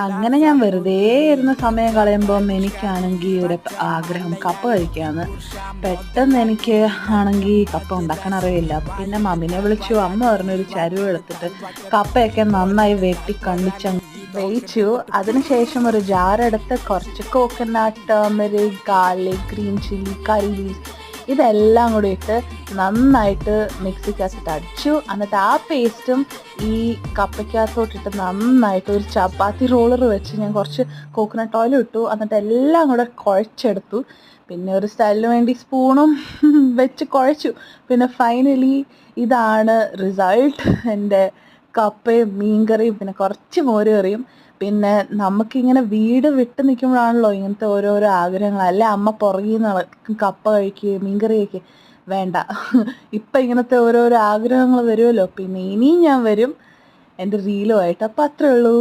അങ്ങനെ ഞാൻ വെറുതെ ഇരുന്ന് സമയം കളയുമ്പം എനിക്കാണെങ്കിൽ ഒരു ആഗ്രഹം കപ്പ കഴിക്കാന്ന്. പെട്ടെന്ന് എനിക്ക് ആണെങ്കിൽ കപ്പ ഉണ്ടാക്കാൻ അറിയില്ല. പിന്നെ മമ്മിനെ വിളിച്ചു. അമ്മ പറഞ്ഞൊരു ചരുവ എടുത്തിട്ട് കപ്പയൊക്കെ നന്നായി വെട്ടി കണ്ടിച്ച് വേവിച്ചു. അതിനുശേഷം ഒരു ജാറെടുത്ത് കുറച്ച് coconut, turmeric, garlic, green chilli, കറി ലീവ്സ് ഇതെല്ലാം കൂടി ഇട്ട് നന്നായിട്ട് മിക്സിക്കകത്തിട്ട് അടിച്ചു. എന്നിട്ട് ആ പേസ്റ്റും ഈ കപ്പയ്ക്കകത്തോട്ടിട്ട് നന്നായിട്ട് ഒരു ചപ്പാത്തി റോളർ വെച്ച് ഞാൻ കുറച്ച് കോക്കനട്ട് ഓയിൽ ഇട്ടു. എന്നിട്ട് എല്ലാം കൂടെ കുഴച്ചെടുത്തു. പിന്നെ ഒരു സ്റ്റൈലിന് വേണ്ടി സ്പൂണും വെച്ച് കുഴച്ചു. പിന്നെ ഫൈനലി ഇതാണ് റിസൾട്ട്. എൻ്റെ കപ്പയും മീൻകറിയും പിന്നെ കുറച്ച് മോര് കറിയും. പിന്നെ നമുക്കിങ്ങനെ വീട് വിട്ട് നിൽക്കുമ്പോഴാണല്ലോ ഇങ്ങനത്തെ ഓരോരോ ആഗ്രഹങ്ങൾ. അല്ലെ അമ്മ പുറകിൽ നിന്ന് കപ്പ കഴിക്കുക, മീൻകറി കഴിക്കുക. വേണ്ട, ഇപ്പം ഇങ്ങനത്തെ ഓരോരോ ആഗ്രഹങ്ങൾ വരുമല്ലോ. പിന്നെ ഇനിയും ഞാൻ വരും എൻ്റെ റീലുമായിട്ട്. അപ്പം അത്രേ ഉള്ളൂ.